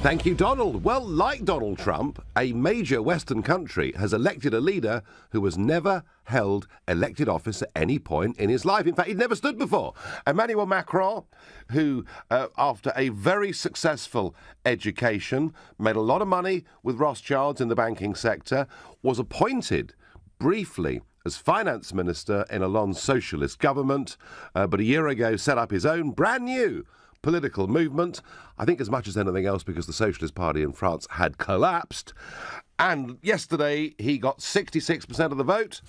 Thank you, Donald. Well, like Donald Trump, a major Western country has elected a leader who has never held elected office at any point in his life. In fact, he'd never stood before. Emmanuel Macron, who, after a very successful education, made a lot of money with Rothschilds in the banking sector, was appointed briefly as finance minister in Hollande's socialist government, but a year ago set up his own brand new political movement, I think as much as anything else because the Socialist Party in France had collapsed. And yesterday he got 66% of the vote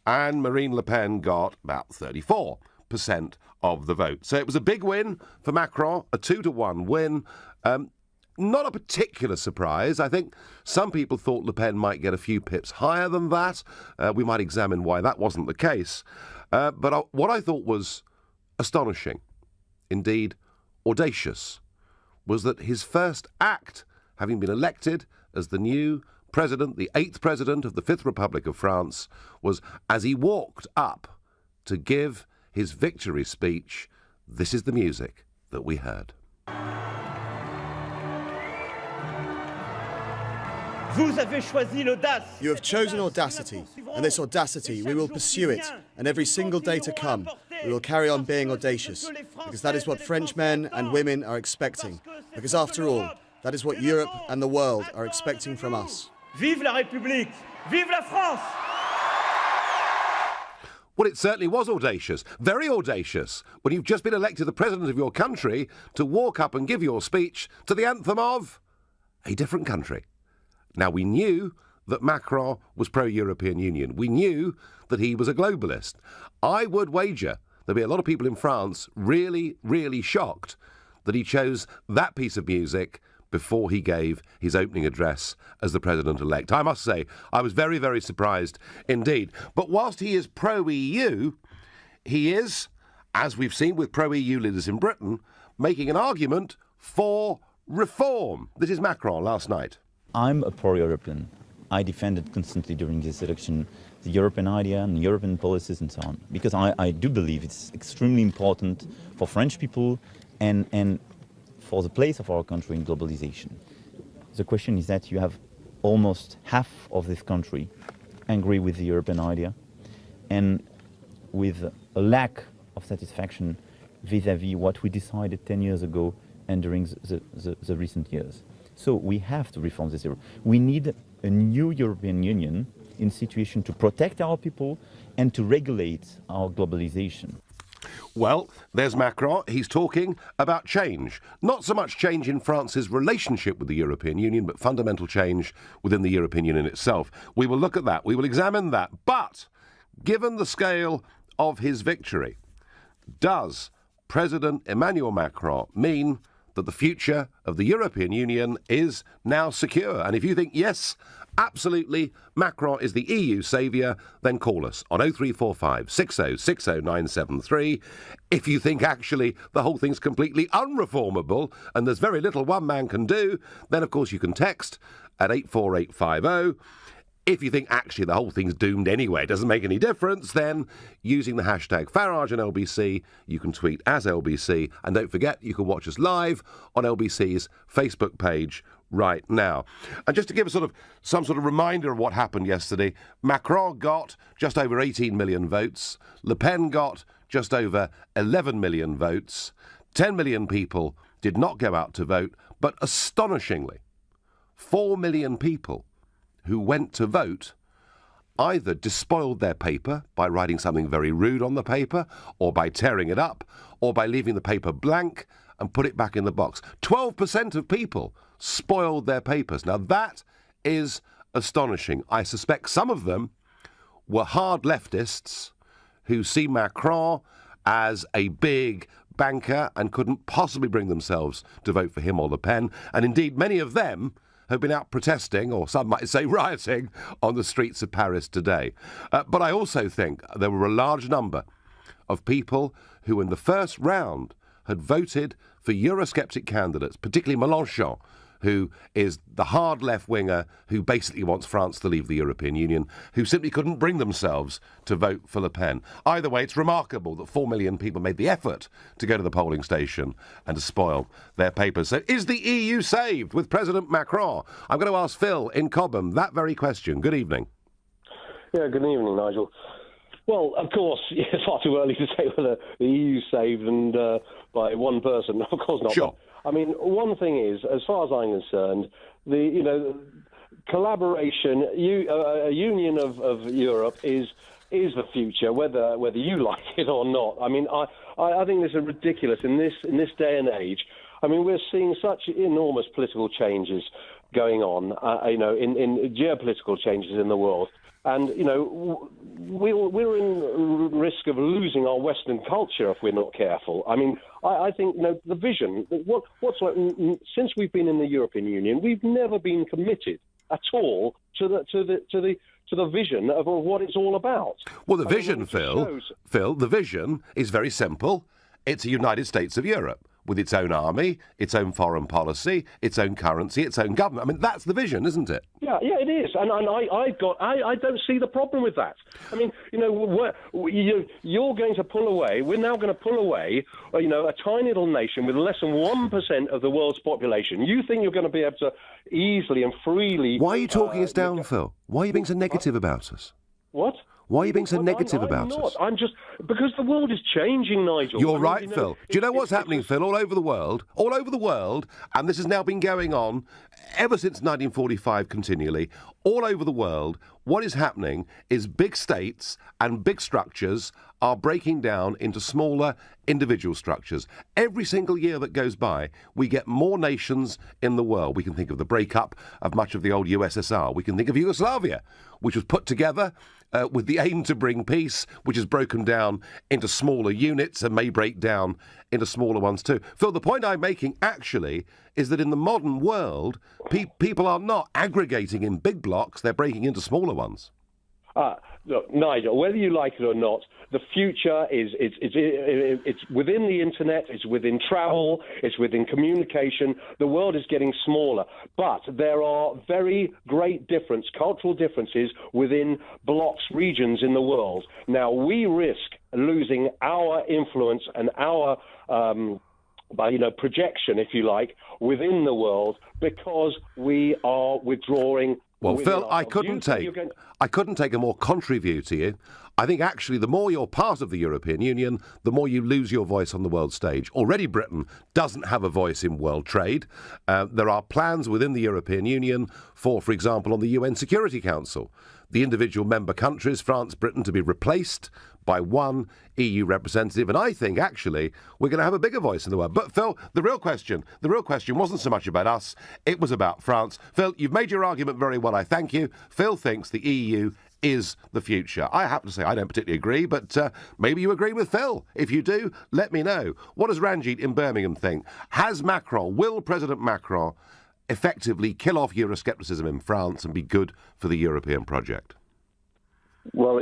and Marine Le Pen got about 34% of the vote. So it was a big win for Macron, a 2-1 win. Not a particular surprise. I think some people thought Le Pen might get a few pips higher than that. We might examine why that wasn't the case. But what I thought was astonishing, indeed audacious, was that his first act, having been elected as the new president, the 8th president of the Fifth Republic of France, was as he walked up to give his victory speech, this is the music that we heard. You have chosen audacity, and this audacity, we will pursue it, and every single day to come, we will carry on being audacious, because that is what French men and women are expecting, because after all, that is what Europe and the world are expecting from us. Vive la République! Vive la France! Well, it certainly was audacious, very audacious, when you've just been elected the president of your country to walk up and give your speech to the anthem of a different country. Now, we knew that Macron was pro-European Union. We knew that he was a globalist. I would wager there'll be a lot of people in France really, really shocked that he chose that piece of music before he gave his opening address as the president-elect. I must say, I was very, very surprised indeed. But whilst he is pro-EU, he is, as we've seen with pro-EU leaders in Britain, making an argument for reform. This is Macron last night. I'm a pro-European. I defended constantly during this election the European idea and European policies and so on, because I do believe it's extremely important for French people and for the place of our country in globalization. The question is that you have almost half of this country angry with the European idea and with a lack of satisfaction vis-à-vis what we decided 10 years ago and during the recent years. So we have to reform this Europe. We need a new European Union in situation to protect our people and to regulate our globalization. Well, there's Macron. He's talking about change. Not so much change in France's relationship with the European Union, but fundamental change within the European Union itself. We will look at that. We will examine that. But given the scale of his victory, does President Emmanuel Macron mean that the future of the European Union is now secure? And if you think, yes, absolutely, Macron is the EU saviour, then call us on 0345 60 60 973. If you think actually the whole thing's completely unreformable and there's very little one man can do, then of course you can text at 84850. If you think actually the whole thing's doomed anyway, it doesn't make any difference, then using the hashtag Farage and LBC, you can tweet as LBC. And don't forget, you can watch us live on LBC's Facebook page right now. And just to give some sort of reminder of what happened yesterday, Macron got just over 18 million votes. Le Pen got just over 11 million votes. 10 million people did not go out to vote, but astonishingly, 4 million people who went to vote either despoiled their paper by writing something very rude on the paper, or by tearing it up, or by leaving the paper blank and put it back in the box. 12% of people spoiled their papers. Now that is astonishing. I suspect some of them were hard leftists who see Macron as a big banker and couldn't possibly bring themselves to vote for him or Le Pen. And indeed, many of them have been out protesting, or some might say rioting, on the streets of Paris today. But I also think there were a large number of people who in the first round had voted for Eurosceptic candidates, particularly Mélenchon, who is the hard left-winger who basically wants France to leave the European Union, who simply couldn't bring themselves to vote for Le Pen. Either way, it's remarkable that 4 million people made the effort to go to the polling station and to spoil their papers. So is the EU saved with President Macron? I'm going to ask Phil in Cobham that very question. Good evening. Yeah, good evening, Nigel. Well, of course, it's far too early to say whether the EU's saved and by one person. Of course not. Sure. But, I mean, one thing is, as far as I'm concerned, the collaboration, a union of Europe is the future, whether you like it or not. I mean, I think this is ridiculous in this day and age. I mean, we're seeing such enormous political changes going on, in geopolitical changes in the world. And, we're in risk of losing our Western culture if we're not careful. I mean, I think, the vision, since we've been in the European Union, we've never been committed at all to the vision of what it's all about. Well, the vision, Phil, the vision is very simple. It's a United States of Europe, with its own army, its own foreign policy, its own currency, its own government. I mean, that's the vision, isn't it? Yeah, it is, and I don't see the problem with that. I mean, you're going to pull away. We're now going to pull away, a tiny little nation with less than 1% of the world's population. You think you're going to be able to easily and freely? Why are you talking us down, Phil? Why are you being so negative about us? What? Why are you being so negative about us? I'm just because the world is changing, Nigel. You're right, Phil. Do you know what's happening, Phil, all over the world? All over the world, and this has now been going on ever since 1945 continually, all over the world, what is happening is big states and big structures are breaking down into smaller individual structures. Every single year that goes by, we get more nations in the world. We can think of the breakup of much of the old USSR. We can think of Yugoslavia, which was put together with the aim to bring peace, which is broken down into smaller units and may break down into smaller ones too. Phil, the point I'm making actually is that in the modern world, people are not aggregating in big blocks, they're breaking into smaller ones. Look, Nigel, whether you like it or not, the future it's within the internet, it's within travel, it's within communication. The world is getting smaller, but there are very great cultural differences within blocks, regions in the world. Now, we risk losing our influence and our projection, if you like, within the world because we are withdrawing. Well, Phil, I couldn't take a more contrary view to you. I think actually the more you're part of the European Union, the more you lose your voice on the world stage. Already Britain doesn't have a voice in world trade. There are plans within the European Union for example, on the UN Security Council. The individual member countries, France, Britain, to be replaced by one EU representative. And I think, actually, we're going to have a bigger voice in the world. But, Phil, the real question wasn't so much about us. It was about France. Phil, you've made your argument very well. I thank you. Phil thinks the EU is the future. I happen to say I don't particularly agree, but maybe you agree with Phil. If you do, let me know. What does Ranjit in Birmingham think? Will President Macron effectively kill off Euroscepticism in France and be good for the European project? Well,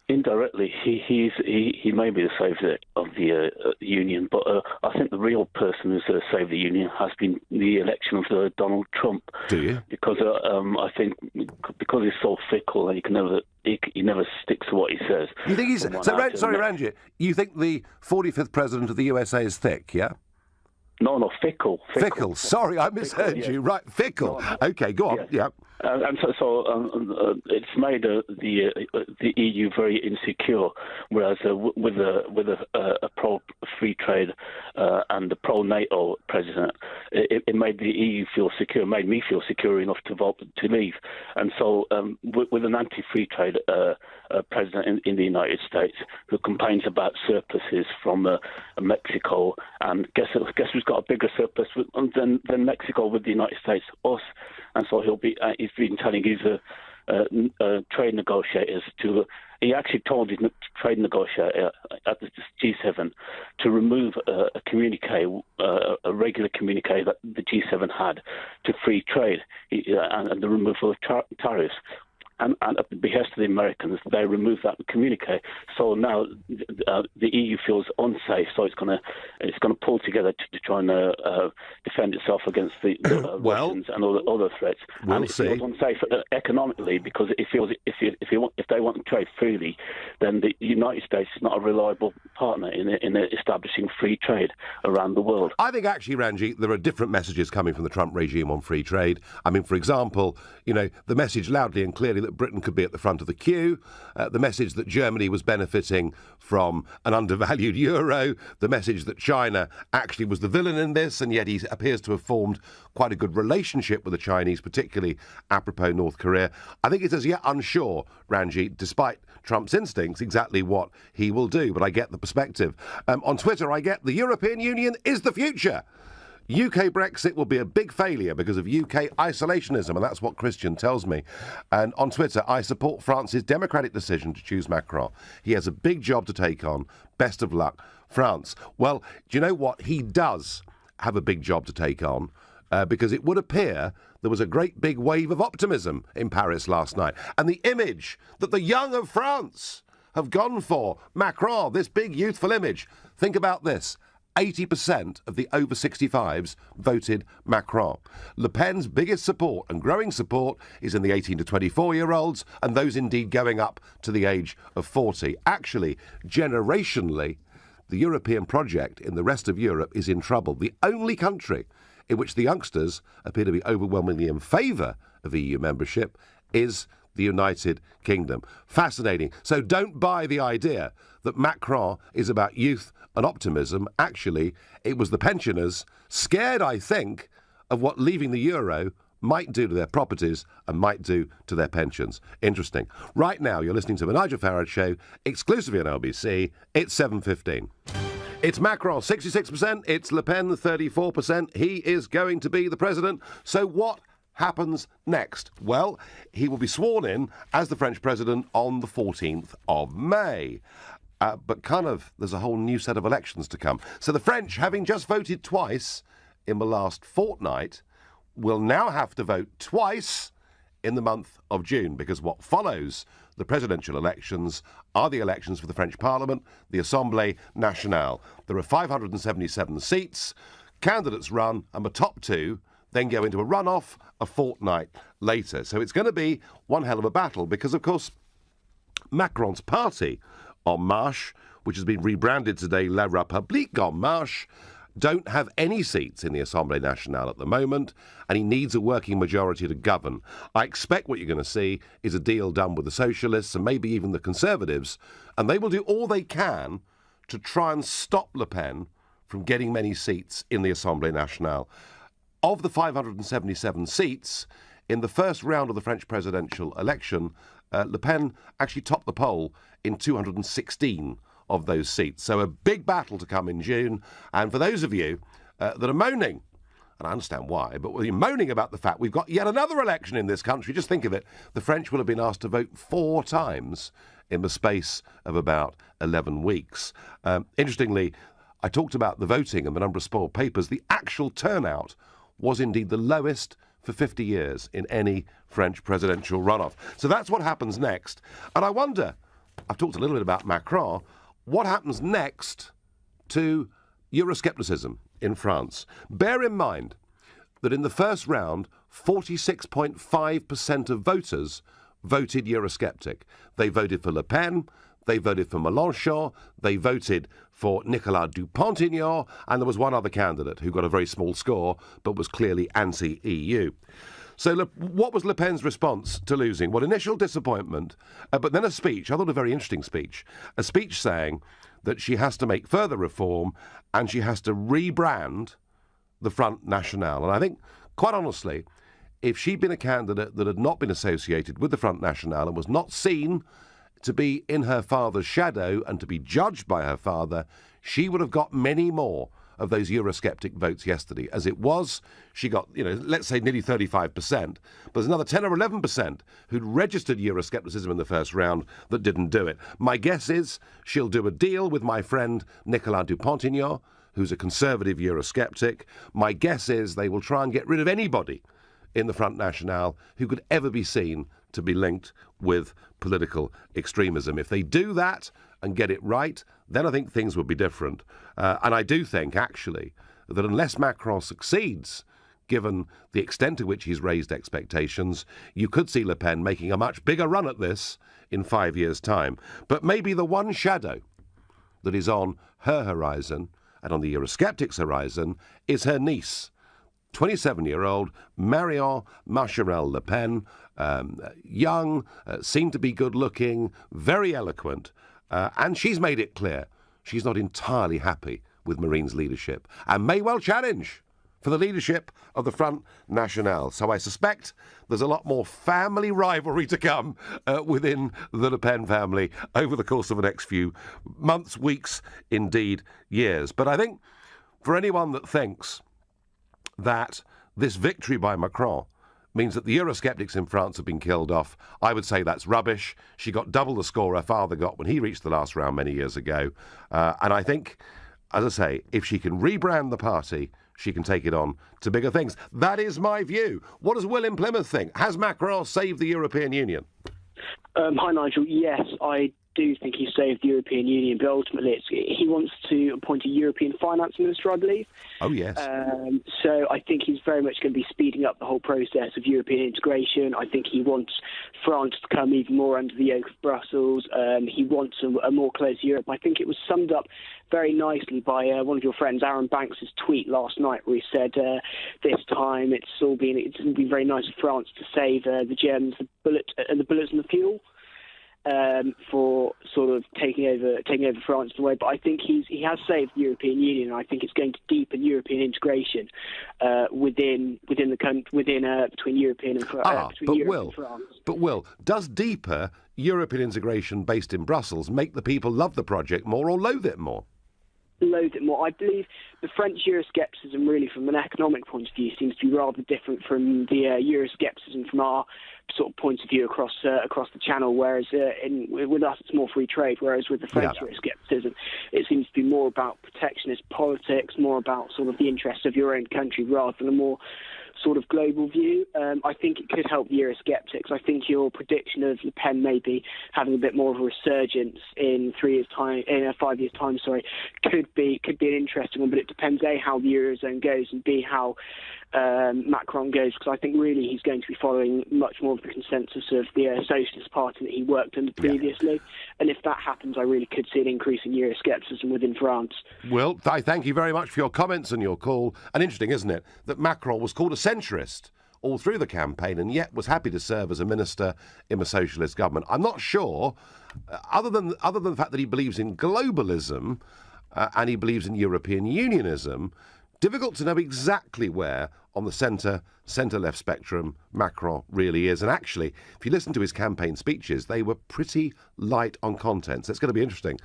indirectly, he may be the savior of the Union, but I think the real person who's saved the Union has been the election of Donald Trump. Do you? Because I think because he's so fickle and he never sticks to what he says. You think he's sorry, Ranjit? You think the 45th president of the USA is thick? Yeah. No, fickle. Fickle. Sorry, I misheard you. Right, fickle. No. Okay, go on. Yeah. And so it's made the EU very insecure, whereas with a pro-free trade and a pro-NATO president, it made the EU feel secure, made me feel secure enough to vote to leave. And so with an anti-free trade president in the United States who complains about surpluses from Mexico, and guess who's got a bigger surplus than Mexico with the United States? Us. And so he's been telling his trade negotiators he actually told his trade negotiator at the G7 to remove a communique, a regular communique that the G7 had to free trade and the removal of tariffs. and at the behest of the Americans, they removed that communique. So now the EU feels unsafe. So it's going to pull together to try and defend itself against the Russians and all the other threats. We'll and it see. feels unsafe economically because it feels if they want to trade freely, then the United States is not a reliable partner in establishing free trade around the world. I think actually, Ranjit, there are different messages coming from the Trump regime on free trade. I mean, for example, the message loudly and clearly that Britain could be at the front of the queue, the message that Germany was benefiting from an undervalued euro, the message that China actually was the villain in this, and yet he appears to have formed quite a good relationship with the Chinese, particularly apropos North Korea. I think it's as yet unsure, Ranjit, despite Trump's instincts, exactly what he will do, but I get the perspective. On Twitter, I get the European Union is the future. UK Brexit will be a big failure because of UK isolationism, and that's what Christian tells me. And on Twitter, I support France's democratic decision to choose Macron. He has a big job to take on. Best of luck, France. Well, do you know what? He does have a big job to take on because it would appear there was a great big wave of optimism in Paris last night. And the image that the young of France have gone for, Macron, this big youthful image. Think about this. 80% of the over 65s voted Macron. Le Pen's biggest support and growing support is in the 18 to 24-year-olds and those indeed going up to the age of 40. Actually, generationally, the European project in the rest of Europe is in trouble. The only country in which the youngsters appear to be overwhelmingly in favour of EU membership is the United Kingdom. Fascinating. So don't buy the idea that Macron is about youth and optimism. Actually, it was the pensioners, scared, I think, of what leaving the euro might do to their properties and might do to their pensions. Interesting. Right now, you're listening to the Nigel Farage Show, exclusively on LBC. It's 7:15. It's Macron, 66%. It's Le Pen, 34%. He is going to be the president. So what happens next? Well, he will be sworn in as the French president on the 14th of May. But there's a whole new set of elections to come. So the French, having just voted twice in the last fortnight, will now have to vote twice in the month of June, because what follows the presidential elections are the elections for the French Parliament, the Assemblée Nationale. There are 577 seats. Candidates run, and the top two then go into a runoff a fortnight later. So it's going to be one hell of a battle because, of course, Macron's party, En Marche, which has been rebranded today La République En Marche, don't have any seats in the Assemblée Nationale at the moment, and he needs a working majority to govern. I expect what you're going to see is a deal done with the Socialists and maybe even the Conservatives, and they will do all they can to try and stop Le Pen from getting many seats in the Assemblée Nationale. Of the 577 seats, in the first round of the French presidential election, Le Pen actually topped the poll in 216 of those seats. So a big battle to come in June. And for those of you that are moaning, and I understand why, but you're moaning about the fact we've got yet another election in this country, just think of it. The French will have been asked to vote 4 times in the space of about 11 weeks. Interestingly, I talked about the voting and the number of spoiled papers. The actual turnout was indeed the lowest for 50 years in any French presidential runoff. So that's what happens next. And I wonder, I've talked a little bit about Macron, what happens next to Euroscepticism in France? Bear in mind that in the first round, 46.5% of voters voted Eurosceptic. They voted for Le Pen, they voted for Mélenchon, they voted for Nicolas Dupont-Aignan, and there was one other candidate who got a very small score but was clearly anti-EU. So what was Le Pen's response to losing? Well, initial disappointment, but then a speech, I thought a very interesting speech, a speech saying that she has to make further reform and she has to rebrand the Front National. And I think, quite honestly, if she'd been a candidate that had not been associated with the Front National and was not seen to be in her father's shadow and to be judged by her father, she would have got many more of those Eurosceptic votes yesterday. As it was, she got, let's say nearly 35%, but there's another 10 or 11% who'd registered Euroscepticism in the first round that didn't do it. My guess is she'll do a deal with my friend Nicolas Dupont-Aignan, who's a conservative Eurosceptic. My guess is they will try and get rid of anybody in the Front National who could ever be seen to be linked with political extremism. If they do that and get it right, then I think things would be different. And I do think, actually, that unless Macron succeeds, given the extent to which he's raised expectations, you could see Le Pen making a much bigger run at this in 5 years' time. But maybe the one shadow that is on her horizon and on the Eurosceptics' horizon is her niece, 27-year-old Marion Maréchal Le Pen, young, seemed to be good-looking, very eloquent, and she's made it clear she's not entirely happy with Marine's leadership and may well challenge for the leadership of the Front National. So I suspect there's a lot more family rivalry to come within the Le Pen family over the course of the next few months, weeks, indeed years. But I think for anyone that thinks that this victory by Macron means that the Eurosceptics in France have been killed off, I would say that's rubbish. She got double the score her father got when he reached the last round many years ago. And I think, as I say, if she can rebrand the party, she can take it on to bigger things. That is my view. What does Will in Plymouth think? Has Macron saved the European Union? Hi, Nigel. Yes, I do think he saved the European Union, but ultimately he wants to appoint a European finance minister, I believe. Oh, yes. So I think he's very much going to be speeding up the whole process of European integration. I think he wants France to come even more under the yoke of Brussels. He wants a more close Europe. I think it was summed up very nicely by one of your friends, Aaron Banks' tweet last night, where he said this time it's been very nice of France to save the Germans the bullets and the fuel. For sort of taking over France in a way, but I think he has saved the European Union. And I think it's going to deepen European integration between European and France. But Will, does deeper European integration based in Brussels make the people love the project more or loathe it more? Loathe it more. I believe the French Euroscepticism, really, from an economic point of view, seems to be rather different from the Euroscepticism from our sort of point of view across the channel. Whereas with us, it's more free trade. Whereas with the French Euroscepticism, it seems to be more about protectionist politics, more about sort of the interests of your own country rather than a more sort of global view. I think it could help the Eurosceptics. I think your prediction of Le Pen maybe having a bit more of a resurgence in 5 years' time, could be an interesting one. But it depends A, how the Eurozone goes, and B, how Macron goes, because I think really he's going to be following much more of the consensus of the Socialist Party that he worked under previously. And if that happens, I really could see an increase in Euroscepticism within France. Well, I thank you very much for your comments and your call. And interesting, isn't it, that Macron was called a centrist all through the campaign and yet was happy to serve as a minister in a socialist government. I'm not sure, other than the fact that he believes in globalism and he believes in European unionism, difficult to know exactly where on the centre-left spectrum Macron really is. And actually, if you listen to his campaign speeches, they were pretty light on content. So it's going to be interesting.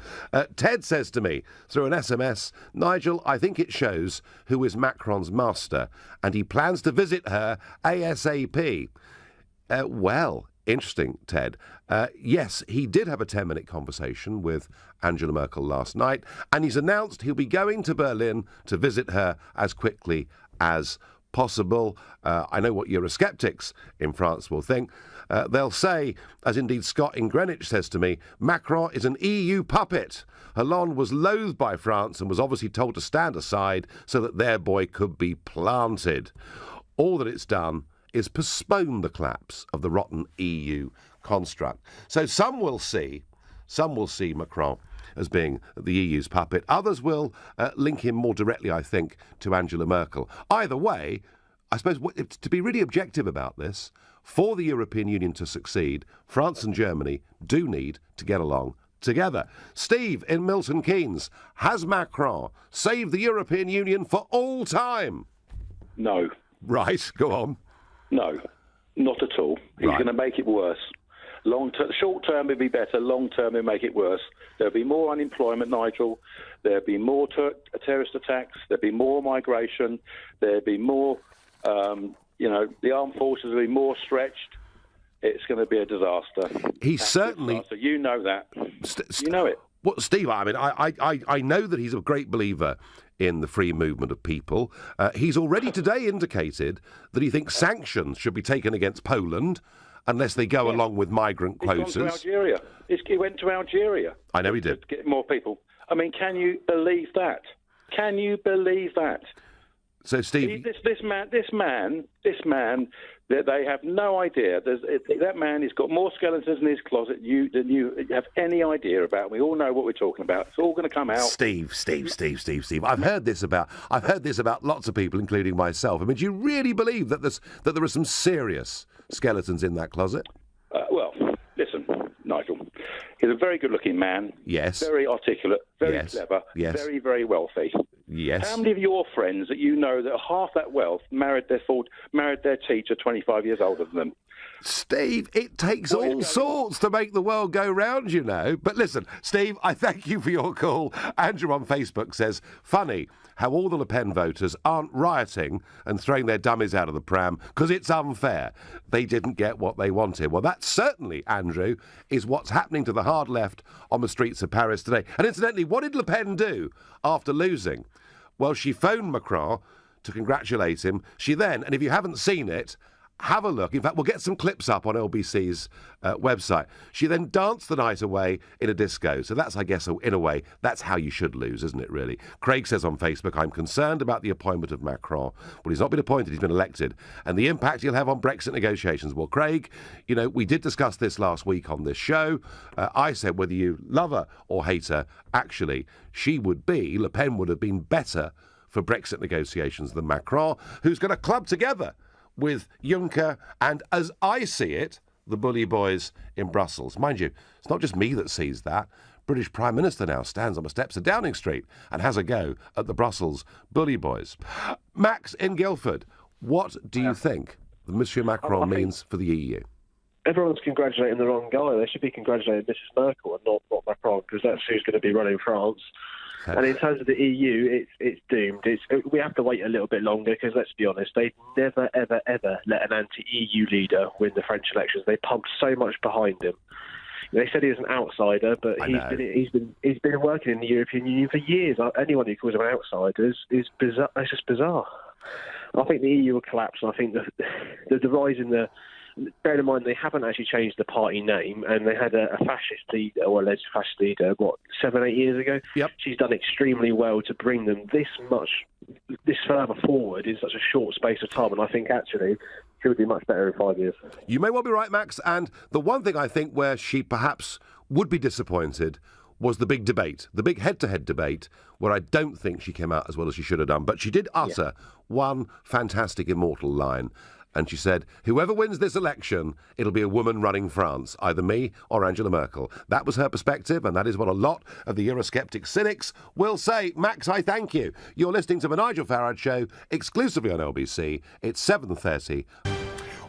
Ted says to me through an SMS, Nigel, I think it shows who is Macron's master, and he plans to visit her ASAP. Well, interesting, Ted. Yes, he did have a 10-minute conversation with Angela Merkel last night, and he's announced he'll be going to Berlin to visit her as quickly as possible. I know what Eurosceptics in France will think. They'll say, as indeed Scott in Greenwich says to me, Macron is an EU puppet. Hollande was loathed by France and was obviously told to stand aside so that their boy could be planted. All that it's done is postpone the collapse of the rotten EU construct. So some will see Macron as being the EU's puppet. Others will link him more directly, I think, to Angela Merkel. Either way, I suppose to be really objective about this, for the European Union to succeed, France and Germany do need to get along together. Steve in Milton Keynes, has Macron saved the European Union for all time? No. Right, go on. No, not at all. He's going to make it worse. Short term it'll be better, long term it'll make it worse. There'll be more unemployment, Nigel. There'll be more terrorist attacks. There'll be more migration. There'll be more, the armed forces will be more stretched. It's going to be a disaster. He's certainly... Disaster. You know that. You know it. Well, Steve, I mean, I know that he's a great believer in the free movement of people. He's already today indicated that he thinks sanctions should be taken against Poland unless they go along with migrant quotas. He's gone to Algeria. He went to Algeria. I know he did. To get more people. I mean, can you believe that? Can you believe that? So, Steve, this man, that they have no idea. That man has got more skeletons in his closet than you have any idea about. We all know what we're talking about. It's all going to come out. Steve. I've heard this about lots of people, including myself. I mean, do you really believe that there are some serious skeletons in that closet? Well, listen, Nigel. He's a very good-looking man. Yes. Very articulate. Very clever. Yes. Very, very wealthy. Yes. How many of your friends that you know that half that wealth married their teacher 25 years older than them? Steve, it takes all sorts to make the world go round, you know. But listen, Steve, I thank you for your call. Andrew on Facebook says, funny how all the Le Pen voters aren't rioting and throwing their dummies out of the pram because it's unfair. They didn't get what they wanted. Well, that certainly, Andrew, is what's happening to the hard left on the streets of Paris today. And incidentally, what did Le Pen do after losing? Well, she phoned Macron to congratulate him. She then, and if you haven't seen it, have a look. In fact, we'll get some clips up on LBC's website. She then danced the night away in a disco. So that's, I guess, in a way, that's how you should lose, isn't it, really? Craig says on Facebook, I'm concerned about the appointment of Macron. Well, he's not been appointed, he's been elected. And the impact he'll have on Brexit negotiations. Well, Craig, you know, we did discuss this last week on this show. I said whether you love her or hate her, actually, Le Pen would have been better for Brexit negotiations than Macron, who's going to club together with Juncker and, as I see it, the bully boys in Brussels. Mind you, it's not just me that sees that. British Prime Minister now stands on the steps of Downing Street and has a go at the Brussels bully boys. Max in Guildford, what do you think that Monsieur Macron means for the EU? Everyone's congratulating the wrong guy. They should be congratulating Mrs Merkel and not Macron, because that's who's going to be running France. And in terms of the EU, it's doomed. We have to wait a little bit longer because, let's be honest, they've never, ever, ever let an anti-EU leader win the French elections. They pumped so much behind him. They said he was an outsider, but he's been working in the European Union for years. Anyone who calls him an outsider is bizarre. It's just bizarre. I think the EU will collapse, and I think the rise in the... Bear in mind, they haven't actually changed the party name, and they had a fascist leader, or alleged fascist leader, 7-8 years ago? Yep. She's done extremely well to bring them this further forward in such a short space of time, and I think actually she would be much better in 5 years. You may well be right, Max, and the one thing I think where she perhaps would be disappointed was the big debate, the big head-to-head debate, where I don't think she came out as well as she should have done, but she did utter one fantastic immortal line. And she said, whoever wins this election, it'll be a woman running France, either me or Angela Merkel. That was her perspective, and that is what a lot of the Eurosceptic cynics will say. Max, I thank you. You're listening to the Nigel Farage Show, exclusively on LBC. It's 7:30.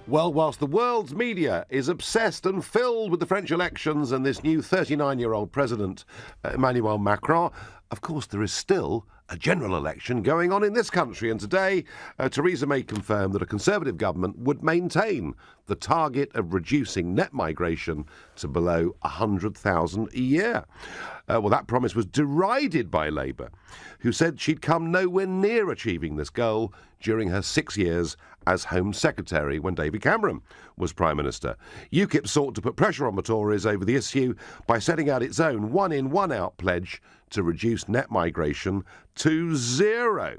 Well, whilst the world's media is obsessed and filled with the French elections and this new 39-year-old president, Emmanuel Macron, of course there is still a general election going on in this country. And today, Theresa May confirmed that a Conservative government would maintain the target of reducing net migration to below 100,000 a year. Well, that promise was derided by Labour, who said she'd come nowhere near achieving this goal during her 6 years as Home Secretary when David Cameron was Prime Minister. UKIP sought to put pressure on the Tories over the issue by setting out its own one-in, one-out pledge to reduce net migration to zero.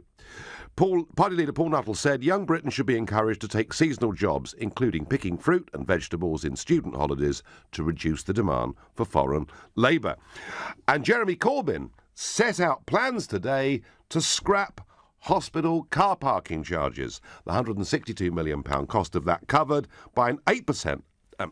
Party leader Paul Nuttall said young Britain should be encouraged to take seasonal jobs, including picking fruit and vegetables in student holidays, to reduce the demand for foreign labour. And Jeremy Corbyn set out plans today to scrap hospital car parking charges. The £162 million cost of that covered by an 8%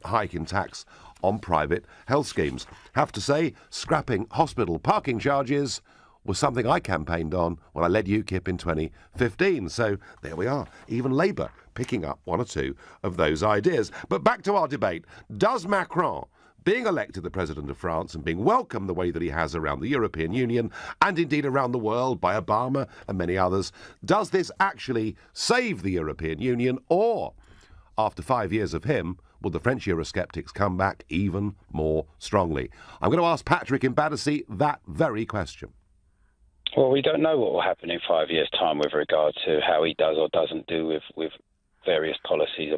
hike in tax on private health schemes. Have to say, scrapping hospital parking charges was something I campaigned on when I led UKIP in 2015. So there we are, even Labour picking up one or two of those ideas. But back to our debate. Does Macron, being elected the President of France and being welcomed the way that he has around the European Union and indeed around the world by Obama and many others, does this actually save the European Union, or, after 5 years of him, will the French Eurosceptics come back even more strongly? I'm going to ask Patrick in Battersea that very question. Well, we don't know what will happen in 5 years' time with regard to how he does or doesn't do with various policies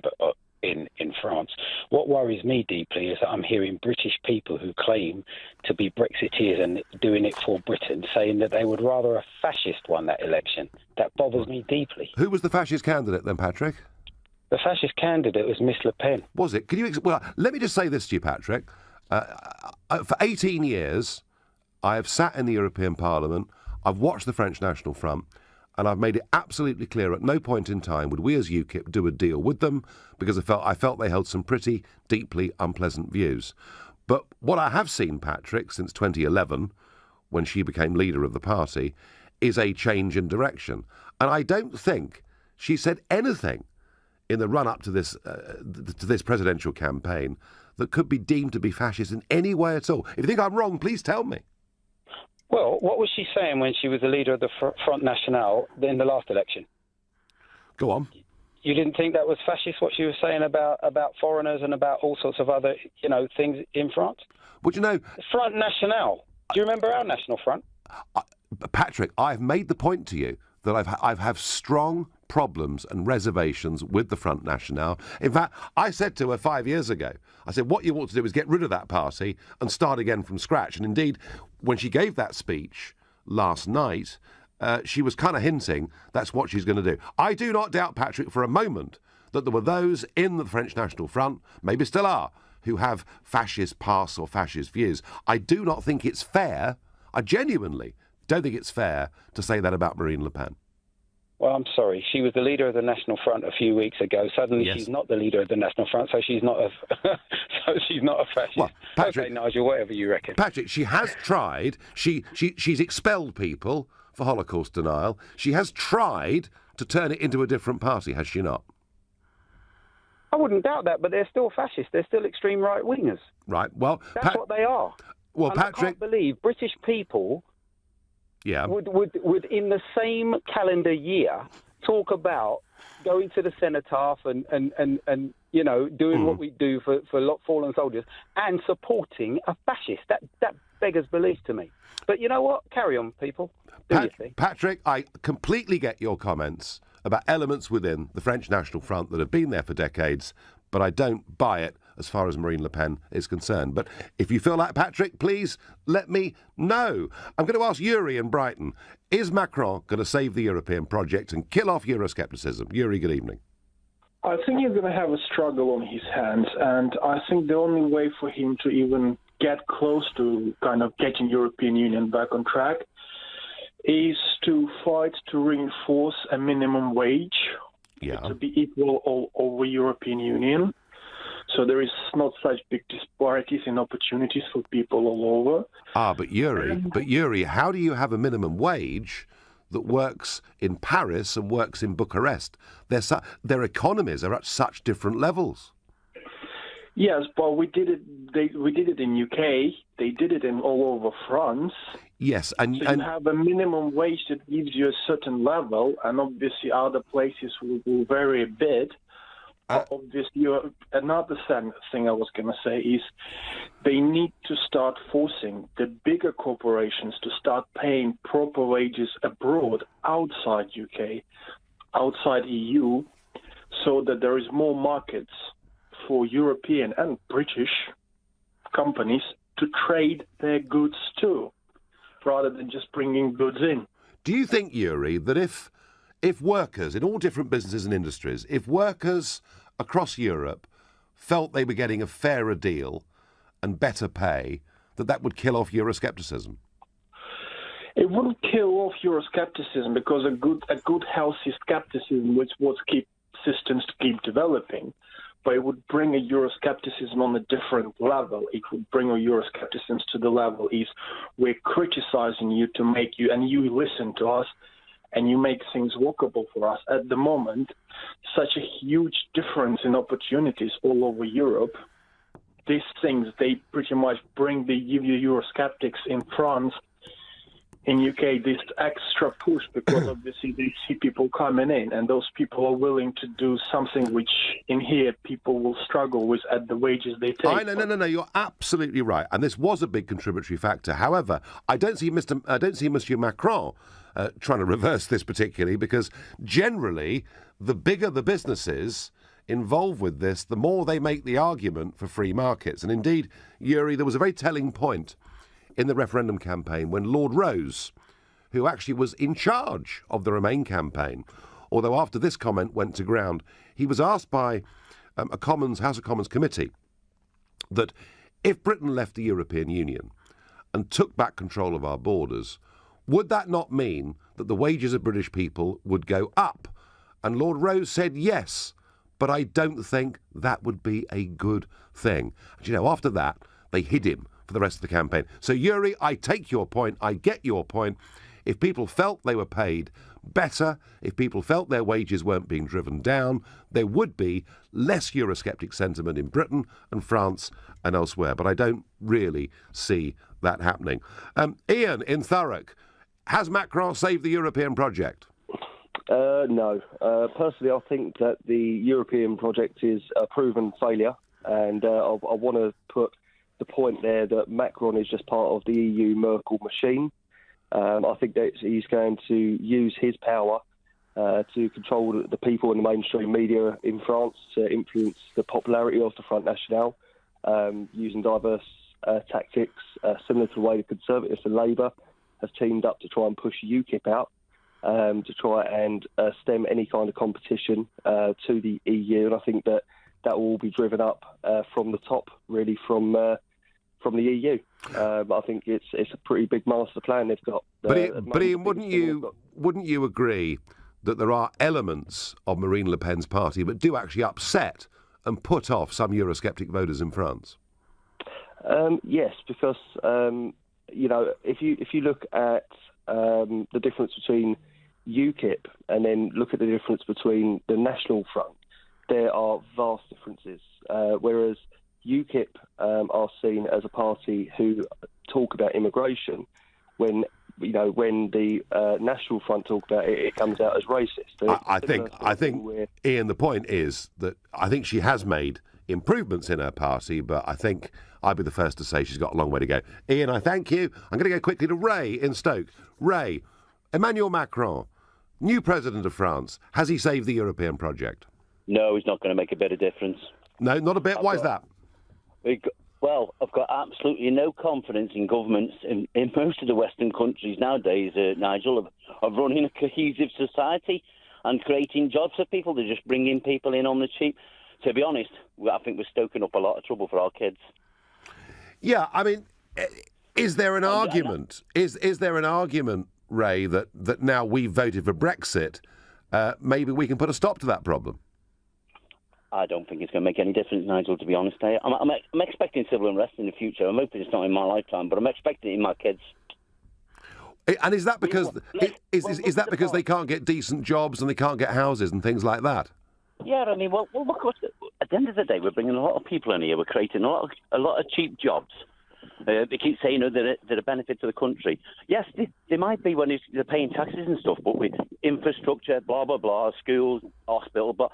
in France. What worries me deeply is that I'm hearing British people who claim to be Brexiteers and doing it for Britain, saying that they would rather a fascist won that election. That bothers me deeply. Who was the fascist candidate then, Patrick? The fascist candidate was Miss Le Pen. Was it? Can you? Well, let me just say this to you, Patrick. For 18 years, I have sat in the European Parliament. I've watched the French National Front, and I've made it absolutely clear at no point in time would we as UKIP do a deal with them, because I felt they held some pretty deeply unpleasant views. But what I have seen, Patrick, since 2011, when she became leader of the party, is a change in direction. And I don't think she said anything in the run-up to this presidential campaign that could be deemed to be fascist in any way at all. If you think I'm wrong, please tell me. Well, what was she saying when she was the leader of the Front National in the last election? Go on. You didn't think that was fascist, what she was saying about foreigners and about all sorts of other, things in France? But the Front National. Do you remember our National Front? Patrick, I've made the point to you that I've have strong problems and reservations with the Front National. In fact, I said to her 5 years ago, I said, what you ought to do is get rid of that party and start again from scratch. And indeed, when she gave that speech last night, she was kind of hinting that's what she's going to do. I do not doubt, Patrick, for a moment that there were those in the French National Front, maybe still are, who have fascist past or fascist views. I do not think it's fair, I genuinely don't think it's fair to say that about Marine Le Pen. Well, I'm sorry. She was the leader of the National Front a few weeks ago. Suddenly, she's not the leader of the National Front, so she's not a fascist. Well, Patrick, okay, Nigel, whatever you reckon. Patrick, she has tried. She's expelled people for Holocaust denial. She has tried to turn it into a different party, has she not? I wouldn't doubt that, but they're still fascists. They're still extreme right-wingers. Right. Well, that's what they are. Well, and Patrick, I can't believe British people. Yeah. Would in the same calendar year talk about going to the cenotaph and doing what we do for fallen soldiers and supporting a fascist. That beggars belief to me. But you know what? Carry on, people. Do your thing. Patrick, I completely get your comments about elements within the French National Front that have been there for decades, but I don't buy it as far as Marine Le Pen is concerned. But if you feel like Patrick, please let me know. I'm going to ask Yuri in Brighton, is Macron going to save the European project and kill off Euroscepticism? Yuri, good evening. I think he's going to have a struggle on his hands, and I think the only way for him to even get close to kind of getting European Union back on track is to fight to reinforce a minimum wage to be equal all over European Union. So there is not such big disparities in opportunities for people all over. But Yuri, how do you have a minimum wage that works in Paris and works in Bucharest? Their economies are at such different levels. Yes, but we did it in UK. They did it in all over France. Yes, and you have a minimum wage that gives you a certain level, and obviously other places will vary a bit. Obviously, another thing I was going to say is they need to start forcing the bigger corporations to start paying proper wages abroad, outside UK, outside EU, so that there is more markets for European and British companies to trade their goods too, rather than just bringing goods in. Do you think, Yuri, that if workers in all different businesses and industries, if workers across Europe felt they were getting a fairer deal and better pay, that would kill off Euroscepticism? It wouldn't kill off Euroscepticism, because a good healthy skepticism which would keep systems to keep developing, but it would bring a Euroscepticism on a different level. It would bring a Euroscepticism to the level is we're criticizing you to make you, and you listen to us, and you make things workable for us. At the moment, such a huge difference in opportunities all over Europe. These things, they pretty much give you Eurosceptics in France, in UK, this extra push, because obviously they see people coming in, and those people are willing to do something which in here people will struggle with at the wages they take. No, you're absolutely right, and this was a big contributory factor. However, I don't see Monsieur Macron trying to reverse this particularly, because generally the bigger the businesses involved with this, the more they make the argument for free markets. And indeed, Yuri, there was a very telling point in the referendum campaign when Lord Rose, who actually was in charge of the Remain campaign, although after this comment went to ground, he was asked by a House of Commons committee that if Britain left the European Union and took back control of our borders, would that not mean that the wages of British people would go up? And Lord Rose said yes, but I don't think that would be a good thing. And you know, after that, they hid him for the rest of the campaign. So, Yuri, I take your point. I get your point. If people felt they were paid better, if people felt their wages weren't being driven down, there would be less Eurosceptic sentiment in Britain and France and elsewhere. But I don't really see that happening. Ian in Thurrock, has Macron saved the European project? No. Personally, I think that the European project is a proven failure, and I want to put the point there that Macron is just part of the EU Merkel machine. I think that he's going to use his power to control the people in the mainstream media in France to influence the popularity of the Front National, using diverse tactics, similar to the way the Conservatives and Labour have teamed up to try and push UKIP out, to try and stem any kind of competition to the EU. And I think that will all be driven up from the top, really, from the EU. I think it's a pretty big master plan they've got. But Ian, wouldn't you agree that there are elements of Marine Le Pen's party that do actually upset and put off some Eurosceptic voters in France? Yes, because if you look at the difference between UKIP and then look at the difference between the National Front, there are vast differences. Whereas UKIP are seen as a party who talk about immigration, when the National Front talk about it, it comes out as racist. I think, Ian, the point is that I think she has made improvements in her party, but I think I'd be the first to say she's got a long way to go. Ian, I thank you. I'm going to go quickly to Ray in Stoke. Ray, Emmanuel Macron, new president of France, has he saved the European project? No, he's not going to make a bit of difference. No, not a bit. Why is that? Well, I've got absolutely no confidence in governments in most of the Western countries nowadays, Nigel, of running a cohesive society and creating jobs for people. They're just bringing people in on the cheap. To be honest, I think we're stoking up a lot of trouble for our kids. Yeah, I mean, is there an argument? Is there an argument, Ray, that now we've voted for Brexit, maybe we can put a stop to that problem? I don't think it's going to make any difference, Nigel, to be honest. I'm expecting civil unrest in the future. I'm hoping it's not in my lifetime, but I'm expecting it in my kids. And is that because is that because they can't get decent jobs and they can't get houses and things like that? Yeah, I mean, well, look, at the end of the day, we're bringing a lot of people in here. We're creating a lot of cheap jobs. They keep saying they're a benefit to the country. Yes, they might be when they're paying taxes and stuff, but with infrastructure, blah, blah, blah, schools, hospital, but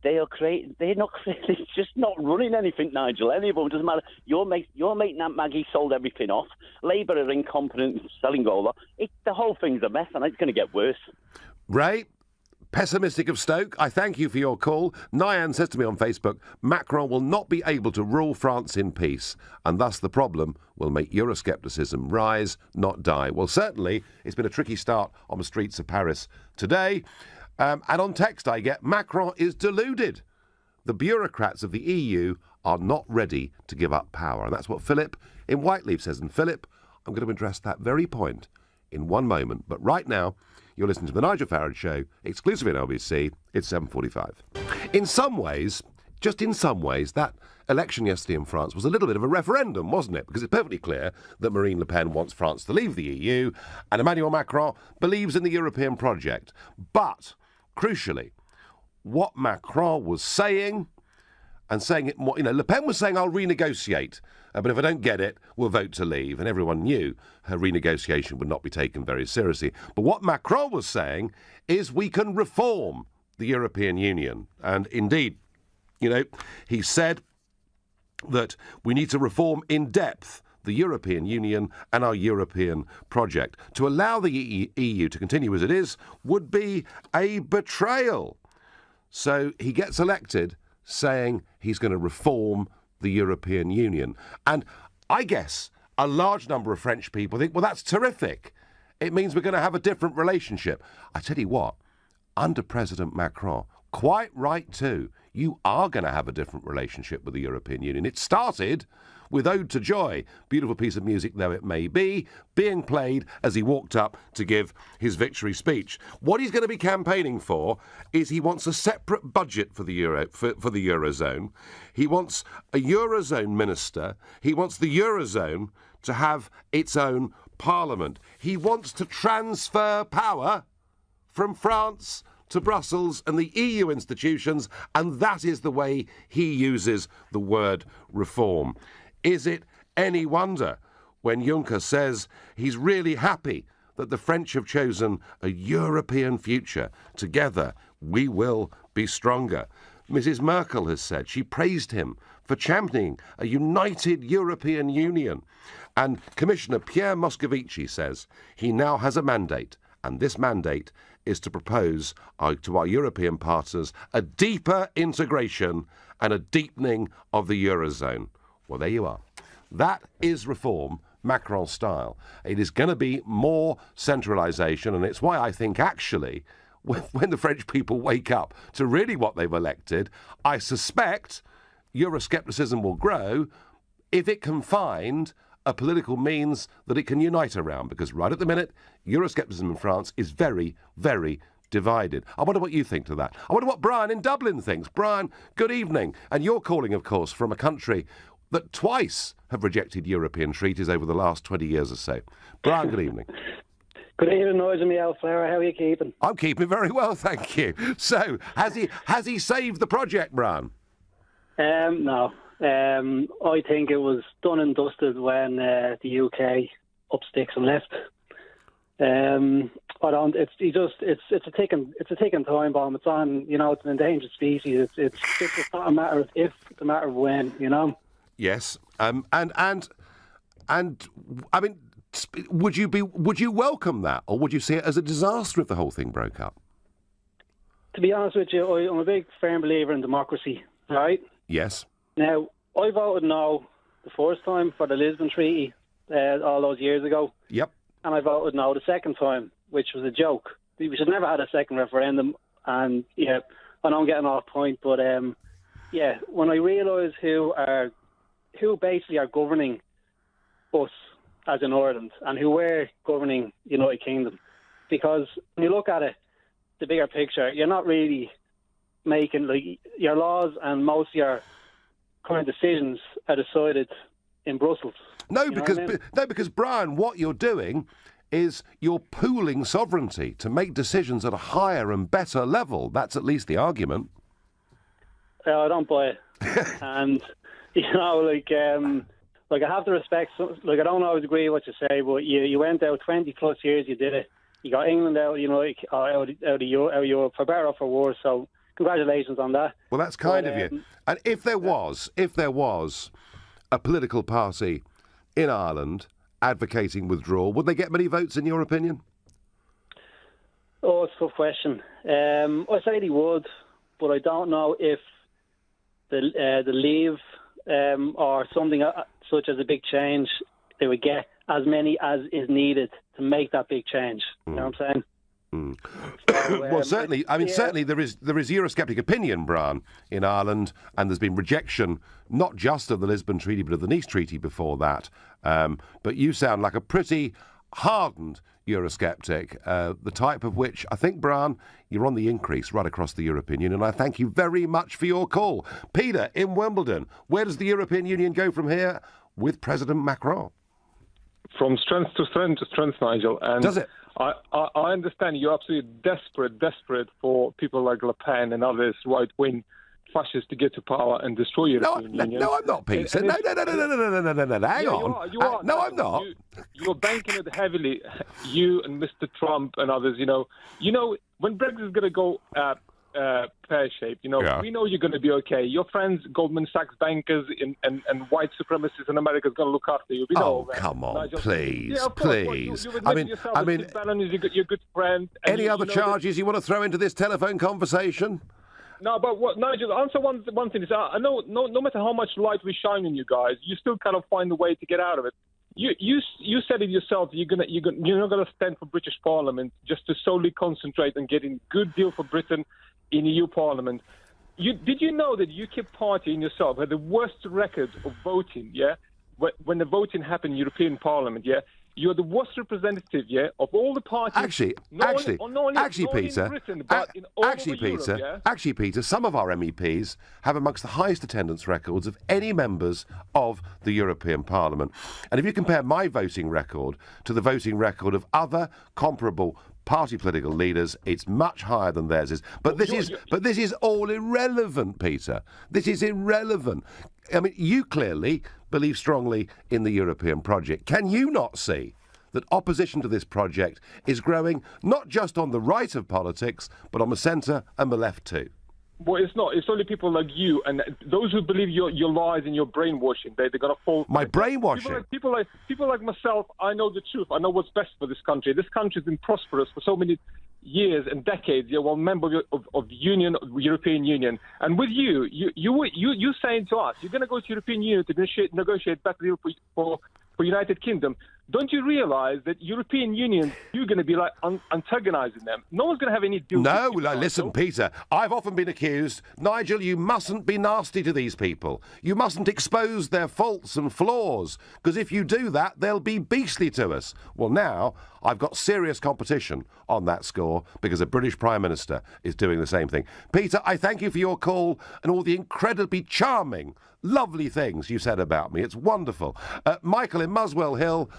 they're just not running anything, Nigel. Any of them, doesn't matter. Your mate Aunt Maggie sold everything off. Labour are incompetent, selling all that. The whole thing's a mess, and it's going to get worse. Ray, pessimistic of Stoke, I thank you for your call. Nyan says to me on Facebook, Macron will not be able to rule France in peace, and thus the problem will make Euroscepticism rise, not die. Well, certainly, it's been a tricky start on the streets of Paris today. And on text I get, Macron is deluded. The bureaucrats of the EU are not ready to give up power. And that's what Philip in Whiteleaf says. And Philip, I'm going to address that very point in one moment. But right now, you're listening to The Nigel Farage Show, exclusive in LBC. It's 7:45. In some ways, just in some ways, that election yesterday in France was a little bit of a referendum, wasn't it? Because it's perfectly clear that Marine Le Pen wants France to leave the EU and Emmanuel Macron believes in the European project. But crucially, what Macron was saying, and saying it more, Le Pen was saying, I'll renegotiate, but if I don't get it, we'll vote to leave. And everyone knew her renegotiation would not be taken very seriously. But what Macron was saying is we can reform the European Union. And indeed, he said that we need to reform in depth the European Union and our European project. To allow the EU to continue as it is would be a betrayal. So he gets elected saying he's going to reform the European Union. And I guess a large number of French people think, well, that's terrific. It means we're going to have a different relationship. I tell you what, under President Macron, quite right too, you are going to have a different relationship with the European Union. It started with Ode to Joy, beautiful piece of music though it may be, being played as he walked up to give his victory speech. What he's going to be campaigning for is he wants a separate budget for the Eurozone. He wants a Eurozone minister. He wants the Eurozone to have its own parliament. He wants to transfer power from France to Brussels and the EU institutions, and that is the way he uses the word reform. Is it any wonder when Juncker says he's really happy that the French have chosen a European future? Together we will be stronger. Mrs. Merkel has said she praised him for championing a united European Union. And Commissioner Pierre Moscovici says he now has a mandate, and this mandate is to propose to our European partners a deeper integration and a deepening of the Eurozone. Well, there you are. That is reform, Macron style. It is going to be more centralisation, and it's why I think, actually, when the French people wake up to really what they've elected, I suspect Euroscepticism will grow if it can find a political means that it can unite around, because right at the minute, Euroscepticism in France is very, very divided. I wonder what you think to that. I wonder what Brian in Dublin thinks. Brian, good evening. And you're calling, of course, from a country that twice have rejected European treaties over the last 20 years or so. Brian, good evening. Good evening, Nigel Farage. How are you keeping? I'm keeping very well, thank you. So, has he saved the project, Brian? No. I think it was done and dusted when the UK up sticks and left. I don't. It's a ticking time bomb. It's on. It's an endangered species. It's not a matter of if, it's a matter of when. Yes. And I mean, would you welcome that, or would you see it as a disaster if the whole thing broke up? To be honest with you, I'm a big firm believer in democracy. Right? Yes. Now, I voted no the first time for the Lisbon Treaty all those years ago. Yep. And I voted no the second time, which was a joke. We should never have had a second referendum. And yeah, I know I'm getting off point, but yeah, when I realise who basically are governing us as in Ireland and who were governing United Kingdom, because when you look at it, the bigger picture, you're not really making your laws, and most of your current decisions are decided in Brussels. No, because Brian, what you're doing is you're pooling sovereignty to make decisions at a higher and better level. That's at least the argument. I don't buy it. And I have to respect. I don't always agree with what you say, but you went out 20 plus years. You did it. You got England out, out of Europe for better or for worse. So congratulations on that. Well, that's kind of you. And if there was a political party in Ireland advocating withdrawal, would they get many votes in your opinion? Oh, it's a tough question. I say they would, but I don't know if the Leave or something such as a big change, they would get as many as is needed to make that big change. You know what I'm saying? So, well, certainly. I mean, certainly there is Eurosceptic opinion, Brian, in Ireland, and there's been rejection not just of the Lisbon Treaty but of the Nice Treaty before that. But you sound like a pretty hardened Eurosceptic, the type of which I think, Brian, you're on the increase right across the European Union. I thank you very much for your call, Peter in Wimbledon. Where does the European Union go from here with President Macron? From strength to strength, Nigel. And does it? I understand you're absolutely desperate for people like Le Pen and others right-wing fascists to get to power and destroy European Union. No, I'm not, Peter. No. Hang on. You are. No, I'm not. You're banking it heavily. You and Mr. Trump and others. When Brexit is going to go pear-shaped. We know you're going to be okay. Your friends, Goldman Sachs bankers and white supremacists in America, is going to look after you. Come on, Nigel. please, yeah, please. I mean, Bannon is your good friend. Any other charges you want to throw into this telephone conversation? No, but what, Nigel, answer one thing. Is I know no matter how much light we shine on you guys, you still kind of find a way to get out of it. You said it yourself. You're not gonna stand for British Parliament just to solely concentrate on getting good deal for Britain in EU Parliament. Did you know that UKIP party in yourself had the worst record of voting? Yeah, when the voting happened in European Parliament. Yeah. You're the worst representative, of all the parties. Actually, Peter, Britain, but in all over Europe, yeah? Actually, Peter, some of our MEPs have amongst the highest attendance records of any members of the European Parliament. And if you compare my voting record to the voting record of other comparable party political leaders, it's much higher than theirs is. But this is all irrelevant, Peter. This is irrelevant. I mean, you clearly believe strongly in the European project. Can you not see that opposition to this project is growing not just on the right of politics, but on the centre and the left too? Well, it's not. It's only people like you and those who believe your lies and your brainwashing. They're going to fall. My brainwashing? People like myself, I know the truth. I know what's best for this country. This country's been prosperous for so many years and decades. You're one member of the Union, of the European Union. And with you saying to us, you're going to go to the European Union to negotiate better deal for United Kingdom. Don't you realise that European Union, you're going to be like antagonising them? No one's going to have any deal. No, listen, Peter, I've often been accused, Nigel, you mustn't be nasty to these people. You mustn't expose their faults and flaws, because if you do that, they'll be beastly to us. Well, now I've got serious competition on that score because a British Prime Minister is doing the same thing. Peter, I thank you for your call and all the incredibly charming, lovely things you said about me. It's wonderful. Michael in Muswell Hill,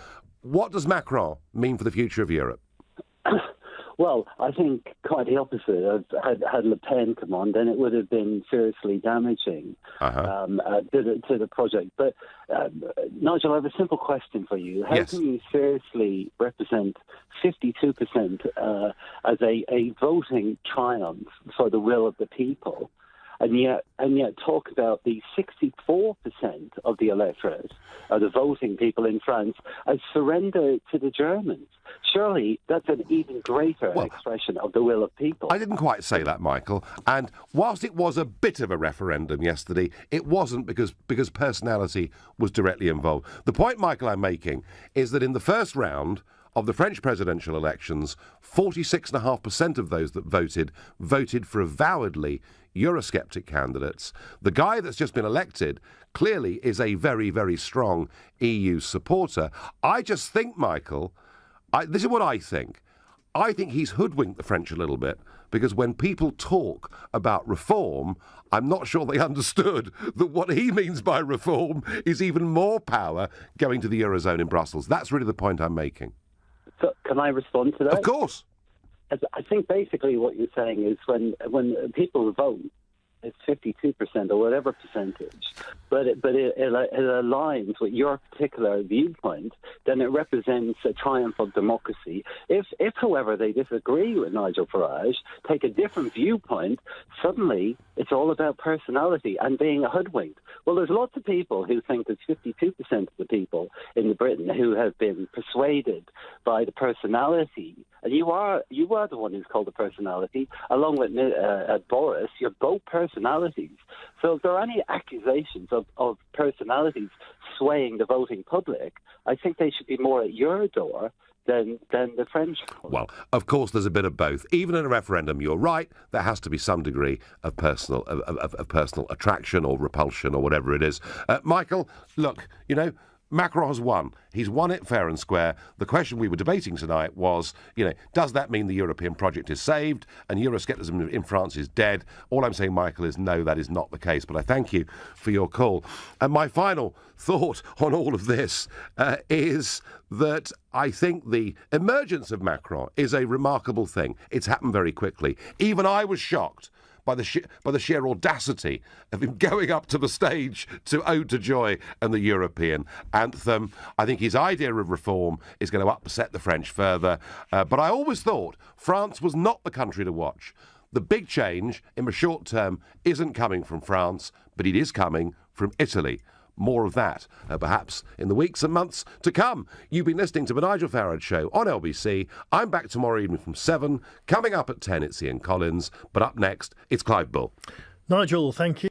what does Macron mean for the future of Europe? Well, I think quite the opposite. Had Le Pen come on, then it would have been seriously damaging to the project. But, Nigel, I have a simple question for you. How can you seriously represent 52% as a voting triumph for the will of the people, and yet talk about the 64% of the electorate, of the voting people in France, as surrender to the Germans? Surely that's an even greater expression of the will of people. I didn't quite say that, Michael. And whilst it was a bit of a referendum yesterday, it wasn't because personality was directly involved. The point, Michael, I'm making is that in the first round of the French presidential elections, 46.5% of those that voted for avowedly Eurosceptic candidates. The guy that's just been elected clearly is a very, very strong EU supporter. I just think, Michael, this is what I think. I think he's hoodwinked the French a little bit, because when people talk about reform, I'm not sure they understood that what he means by reform is even more power going to the Eurozone in Brussels. That's really the point I'm making. So, can I respond to that? Of course. I think basically what you're saying is when people vote, it's 52% or whatever percentage, but it aligns with your particular viewpoint, then it represents a triumph of democracy. If however, they disagree with Nigel Farage, take a different viewpoint, suddenly it's all about personality and being hoodwinked. Well, there's lots of people who think that 52% of the people in Britain who have been persuaded by the personality, and you are the one who's called the personality, along with Boris, you're both personalities. So if there are any accusations of personalities swaying the voting public, I think they should be more at your door than the French. Well, of course, there's a bit of both. Even in a referendum, you're right, there has to be some degree of personal attraction or repulsion or whatever it is. Michael, look, Macron has won. He's won it fair and square. The question we were debating tonight was, does that mean the European project is saved and Euroscepticism in France is dead? All I'm saying, Michael, is no, that is not the case. But I thank you for your call. And my final thought on all of this is that I think the emergence of Macron is a remarkable thing. It's happened very quickly. Even I was shocked by the sheer audacity of him going up to the stage to Ode to Joy and the European anthem. I think his idea of reform is going to upset the French further. But I always thought France was not the country to watch. The big change in the short term isn't coming from France, but it is coming from Italy. more of that, perhaps in the weeks and months to come. You've been listening to the Nigel Farage Show on LBC. I'm back tomorrow evening from 7. Coming up at 10, it's Ian Collins. But up next, it's Clive Bull. Nigel, thank you.